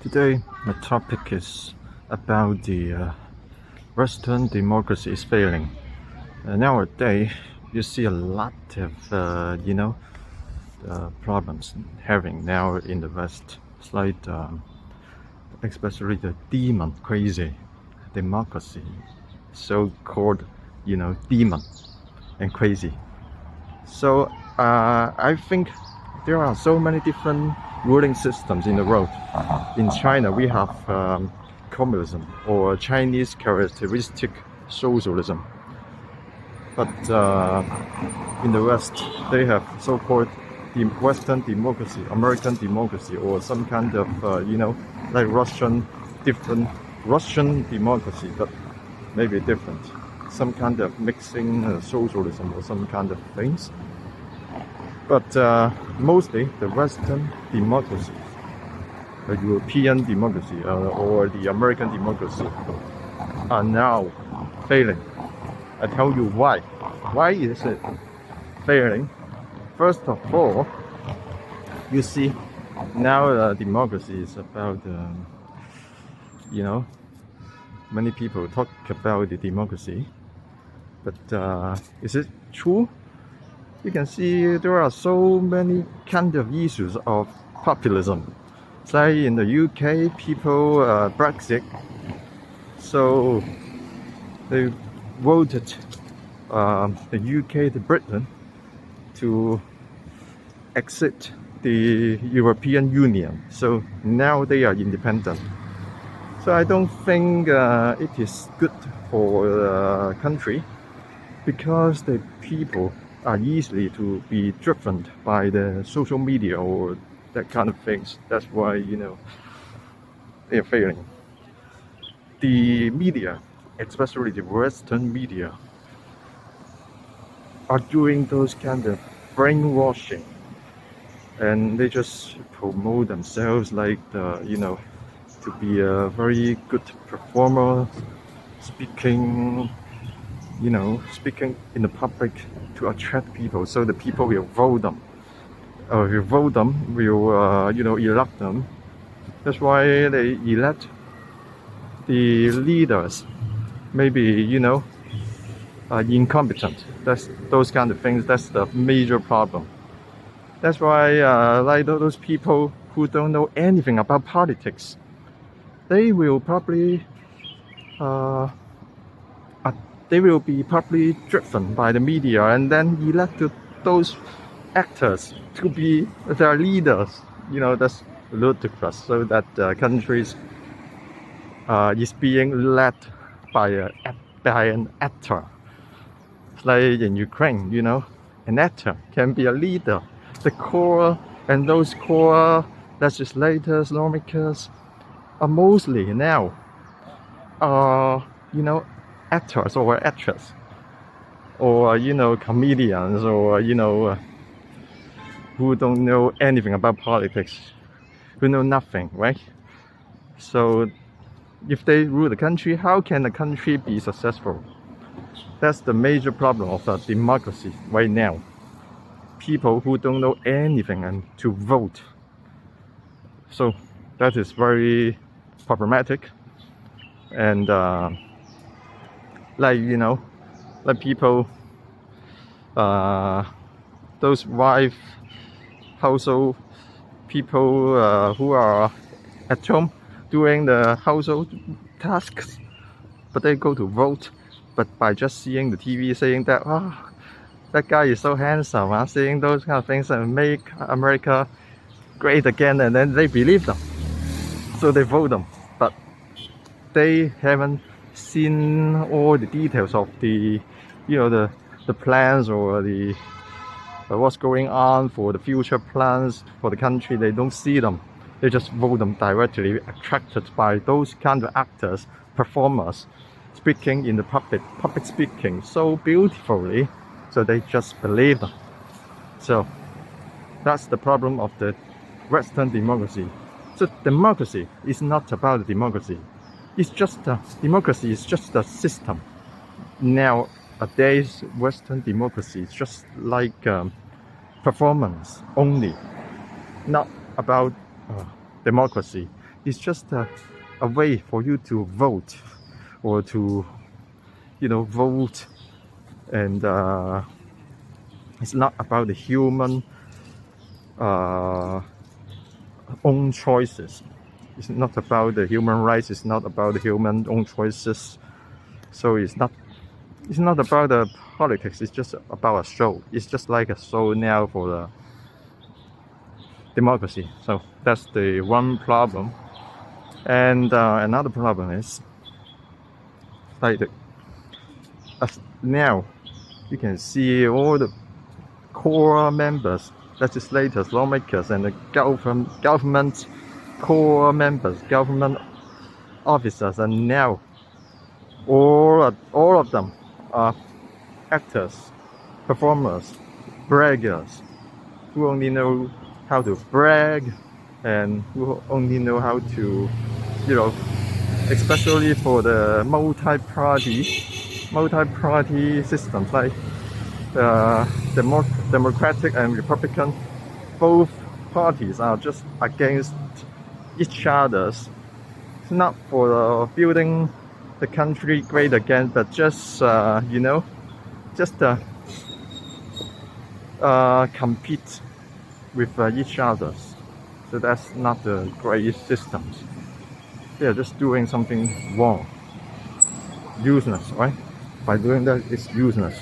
Today, my topic is about the Western democracy is failing. Nowadays, you see a lot of problems having now in the West. It's like especially the demon crazy democracy, so-called demon and crazy. So I think there are so many different ruling systems in the world. In China, we have communism or Chinese characteristic socialism. But in the West, they have so-called Western democracy, American democracy, or some kind of, like different Russian democracy, but maybe different. Some kind of mixing socialism or some kind of things. But mostly the Western democracy, the European democracy or the American democracy are now failing. I tell you why. Why is it failing? First of all, you see, now democracy is about, many people talk about the democracy, but is it true? You can see there are so many kind of issues of populism. Say in the UK, people Brexit, so they voted the UK to Britain to exit the European Union. So now they are independent. So I don't think it is good for the country because the people are easily to be driven by the social media or that kind of things. That's why they are failing. The media, especially the Western media, are doing those kind of brainwashing, and they just promote themselves like to be a very good performer, speaking in the public to attract people, so the people will vote them. Will elect them. That's why they elect the leaders. Maybe incompetent. That's those kind of things. That's the major problem. That's why like those people who don't know anything about politics, they will probably be probably driven by the media and then elect those actors to be their leaders. That's ludicrous. So that countries is being led by an actor. Like in Ukraine, an actor can be a leader. The core and those core legislators, lawmakers are mostly now actors or actresses, or comedians, or who don't know anything about politics, who know nothing, right? So if they rule the country, how can the country be successful? That's the major problem of the democracy right now. People who don't know anything and to vote. So that is very problematic. And like people, those household people who are at home doing the household tasks, but they go to vote, but by just seeing the TV saying that that guy is so handsome, saying those kind of things and make America great again, and then they believe them, so they vote them, but they haven't seen all the details of the the plans or the what's going on for the future plans for the country. They don't see them. They just vote them directly, attracted by those kind of actors, performers, speaking in the public speaking so beautifully, so they just believe them. So that's the problem of the Western democracy. So democracy is not about democracy. It's just democracy is just a system. Nowadays, Western democracy is just like performance only, not about democracy. It's just a way for you to vote or to, vote, and it's not about the human own choices. It's not about the human rights. It's not about the human own choices. So it's not about the politics. It's just about a show. It's just like a show now for the democracy. So that's the one problem. And another problem is like now you can see all the core members, legislators, lawmakers, and the government core members, government officers, and now all of them are actors, performers, braggers, who only know how to brag and who only know how to, especially for the multi-party systems like Democratic and Republican, both parties are just against each other's. It's not for building the country great again, but just compete with each other. So that's not the great systems. They are just doing something wrong, useless, right? By doing that, it's useless.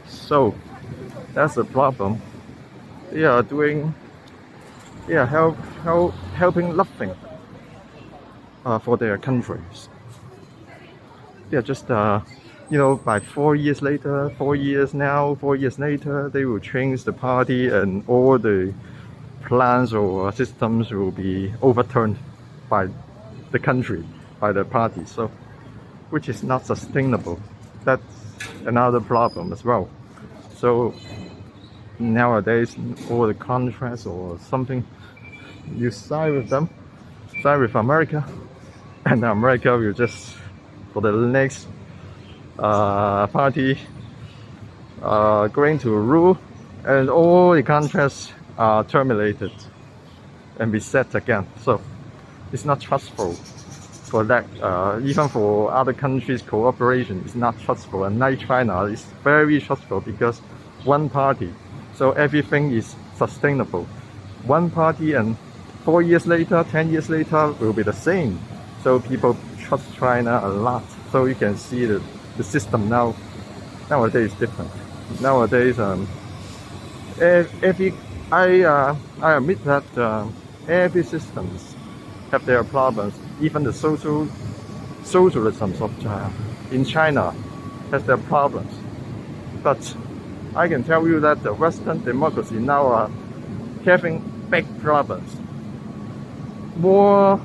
So that's the problem. They are helping nothing for their countries. They are just by 4 years later, 4 years now, 4 years later, they will change the party and all the plans or systems will be overturned by the country, by the party. So, which is not sustainable. That's another problem as well. So nowadays, all the contracts or something, you sign with them, sign with America, and America will just, for the next party going to rule, and all the contracts are terminated and reset again. So it's not trustful for that. Even for other countries' cooperation, it's not trustful. And like China, it's very trustful because one party, so everything is sustainable. One party, and 4 years later, 10 years later will be the same. So people trust China a lot. So you can see that the system nowadays is different. Nowadays, I admit that every systems have their problems. Even the socialism in China has their problems. But I can tell you that the Western democracy now are having big problems. More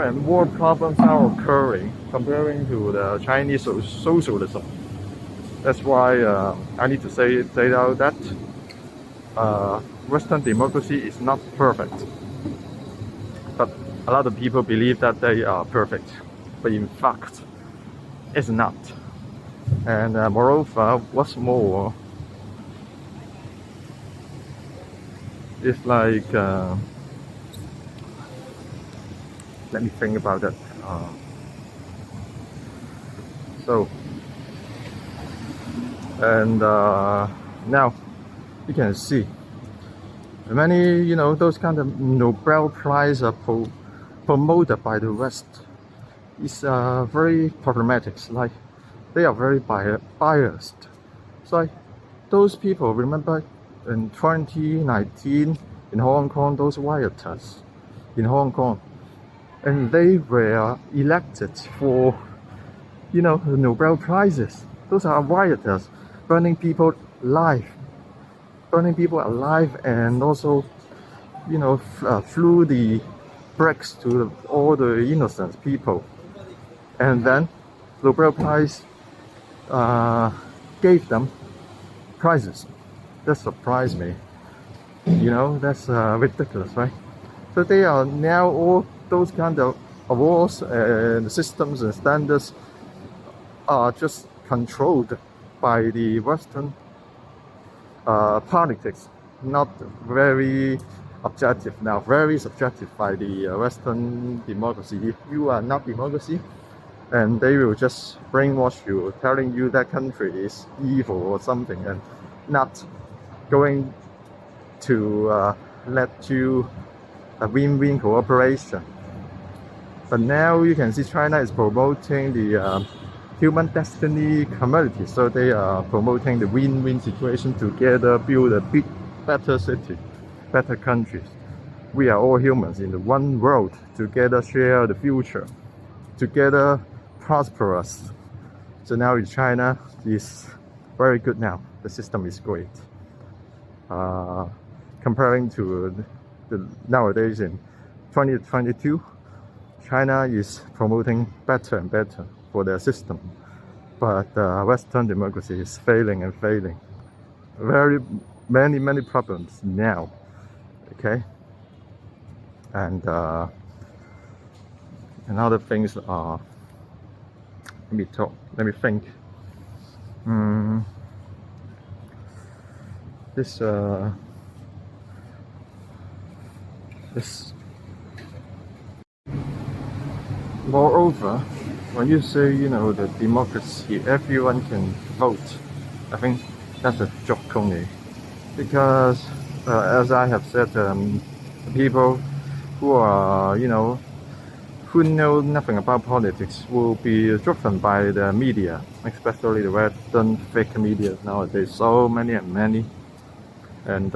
and more problems are occurring comparing to the Chinese socialism. That's why I need to say out that Western democracy is not perfect. But a lot of people believe that they are perfect. But in fact, it's not. And moreover, what's more, it's like, let me think about that. Now you can see many, those kind of Nobel Prize are promoted by the West. It's very problematic. Like they are very biased. So like, those people, remember in 2019 in Hong Kong, those rioters in Hong Kong, and they were elected for, the Nobel Prizes. Those are rioters, burning people alive, and also, threw the bricks to all the innocent people. And then Nobel Prize gave them prizes. That surprised me. That's ridiculous, right? So they are now all those kind of awards and systems and standards are just controlled by the Western politics, not very objective now, very subjective by the Western democracy. If you are not democracy, and they will just brainwash you, telling you that country is evil or something, and not going to let you a win-win cooperation. But now you can see China is promoting the human destiny community, so they are promoting the win-win situation together, build a big, better city, better countries. We are all humans in the one world, together share the future, together prosperous. So now in China is very good now. The system is great. Comparing to the nowadays in 2022, China is promoting better and better for their system. But Western democracy is failing and failing. Very many problems now. Okay. And other things are, let me think. This moreover, when you say, the democracy, everyone can vote, I think that's a joke only. Because as I have said, people who are, who know nothing about politics will be driven by the media, especially the Western fake media nowadays. So many and many, and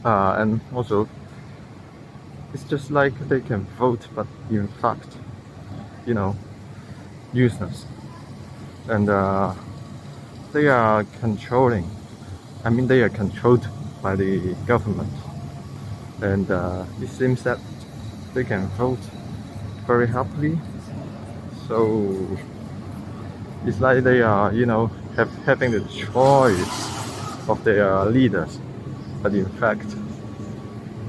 and also it's just like they can vote, but in fact, useless, and they are controlling. I mean, they are controlled by the government. And it seems that they can vote very happily. So it's like they are, having the choice of their leaders. But in fact,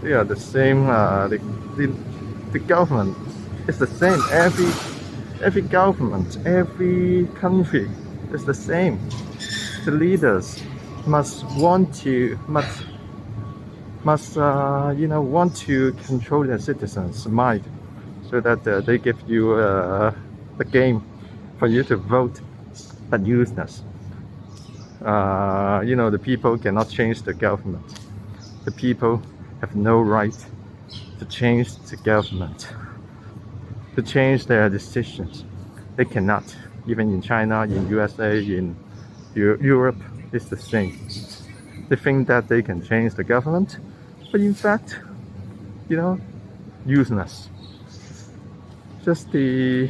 they are the same. The government is the same. Every government, every country is the same. The leaders must want to want to control their citizens' mind, so that they give you the game for you to vote, but useless. The people cannot change the government. The people have no right to change the government, to change their decisions. They cannot. Even in China, in USA, in Europe, it's the same. They think that they can change the government, but in fact, useless. Just the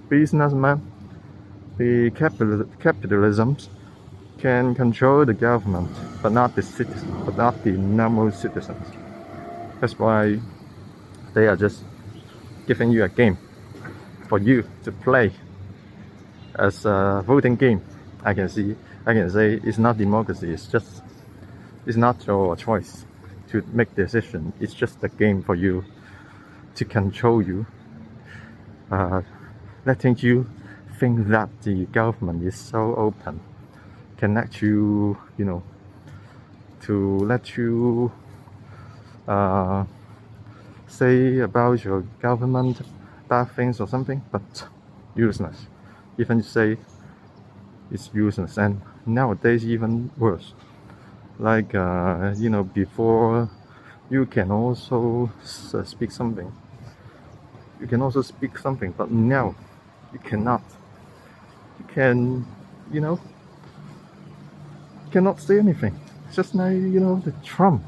businessman, the capitalisms can control the government, but not the citizens, but not the normal citizens. That's why they are just giving you a game for you to play as a voting game. I can say it's not democracy. It's not your choice to make decision. It's just a game for you to control you, letting you think that the government is so open, can let you, to let you say about your government bad things or something, but useless. Even say it's useless, and nowadays even worse. Like before, you can also speak something. You can also speak something, but now you cannot. You can, cannot say anything. It's just like the Trump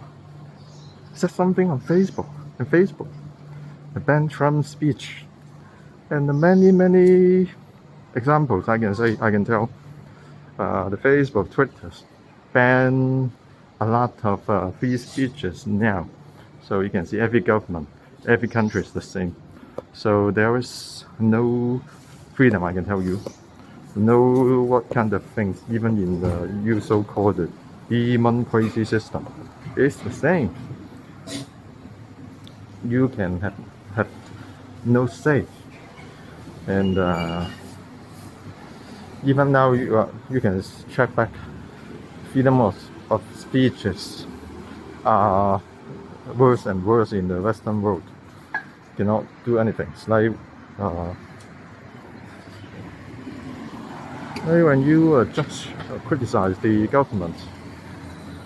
said something on Facebook, the ban Trump speech, and the many examples I can tell. The Facebook, Twitters ban a lot of free speeches now. So you can see every government, every country is the same. So there is no freedom, I can tell you. No what kind of things, even in the so-called demoncrazy system, it's the same. You can have no say. And even now you can check back freedom of speeches are worse and worse in the Western world. Cannot do anything. It's like when you judge or criticize the government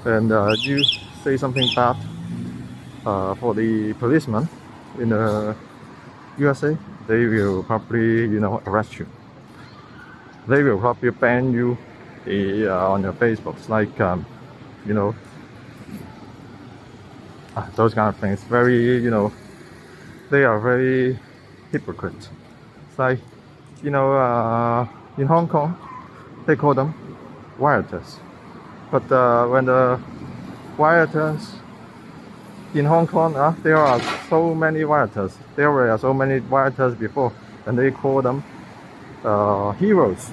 and you say something bad for the policeman in the USA, they will probably arrest you. They will probably ban you on your Facebook. It's like those kind of things. Very they are very hypocrite. It's like in Hong Kong they call them rioters, but when the rioters in Hong Kong, there are so many rioters. There were so many rioters before, and they call them heroes,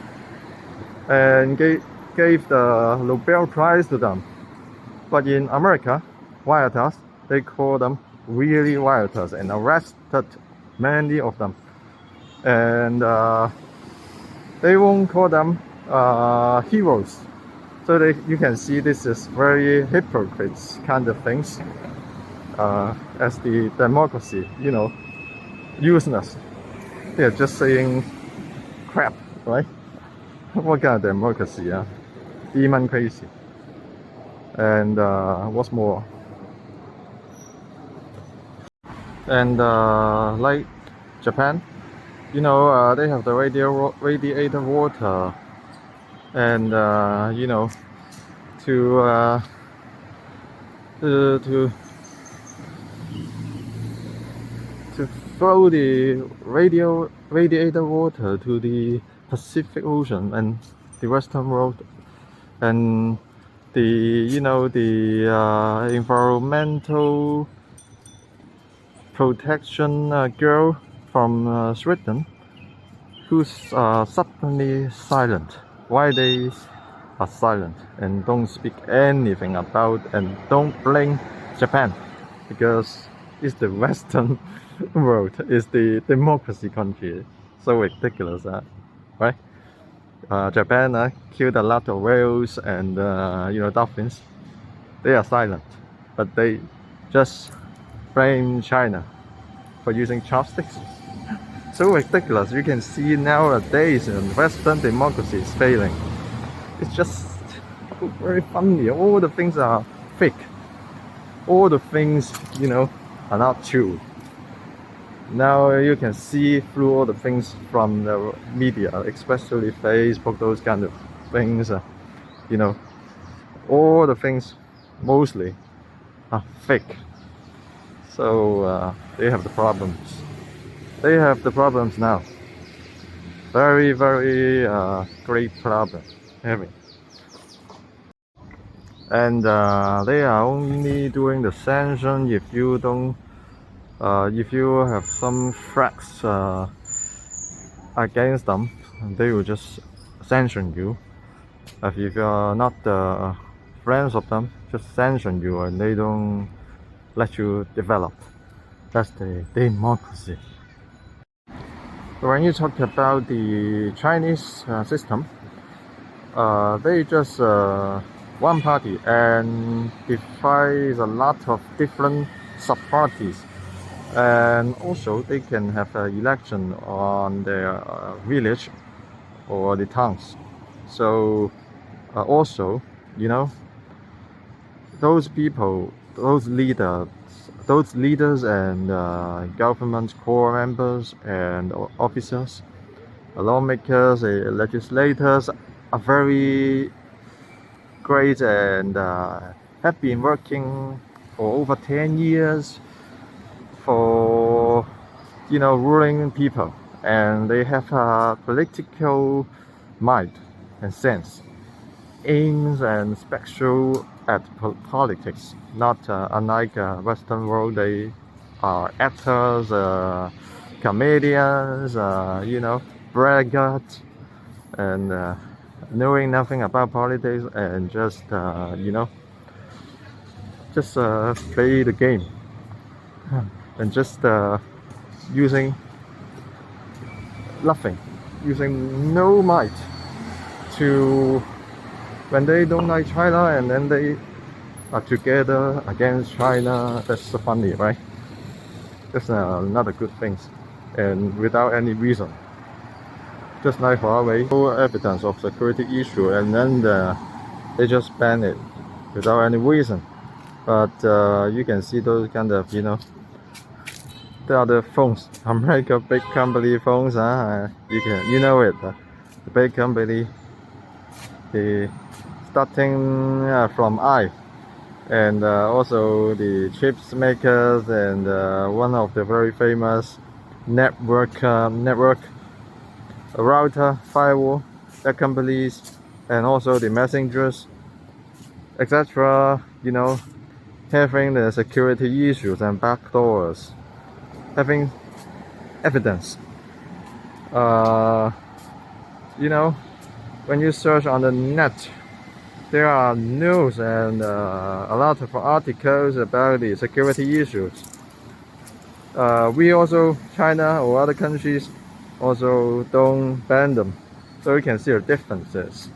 and gave the Nobel Prize to them. But in America, rioters, they call them really rioters and arrested many of them, and they won't call them heroes. So you can see this is very hypocrite kind of things. As the democracy, useless. They're just saying crap, right? What kind of democracy? Demon crazy. And what's more? And like Japan, they have the radiator water, and to throw the radiator water to the Pacific Ocean and the Western world, and the environmental protection girl from Sweden, who's suddenly silent. Why they are silent and don't speak anything about and don't blame Japan, because it's the Western world, is the democracy country. So ridiculous, right? Japan killed a lot of whales and dolphins. They are silent, but they just blame China for using chopsticks. So ridiculous. You can see nowadays Western democracy is failing. It's just very funny. All the things are fake. All the things are not true. Now you can see through all the things from the media, especially Facebook, those kind of things. All the things mostly are fake. So they have the problems. They have the problems now. Very, very great problem having. And they are only doing the sanction if you don't. If you have some threats against them, they will just sanction you. If you are not friends of them, just sanction you and they don't let you develop. That's the democracy. When you talk about the Chinese system, they just one party and divides a lot of different sub-parties. And also they can have an election on their village or the towns. So also those people, those leaders and government core members and officers, lawmakers, legislators are very great and have been working for over 10 years for ruling people, and they have a political mind and sense, aims and special at politics, not unlike Western world. They are actors, comedians, braggarts, and knowing nothing about politics and just play the game and just using nothing, using no might to when they don't like China and then they are together against China. That's so funny, right? That's not a good thing, and without any reason. Just like Huawei, no evidence of security issue, and then they just ban it without any reason. But you can see those kind of, the other phones, American big company phones. You know it. The big company, the starting from I, and also the chips makers, and one of the very famous network router, firewall, that companies, and also the messengers, etc. Having the security issues and backdoors, having evidence. When you search on the net, there are news and a lot of articles about the security issues. We also, China or other countries, also don't ban them, so you can see the differences.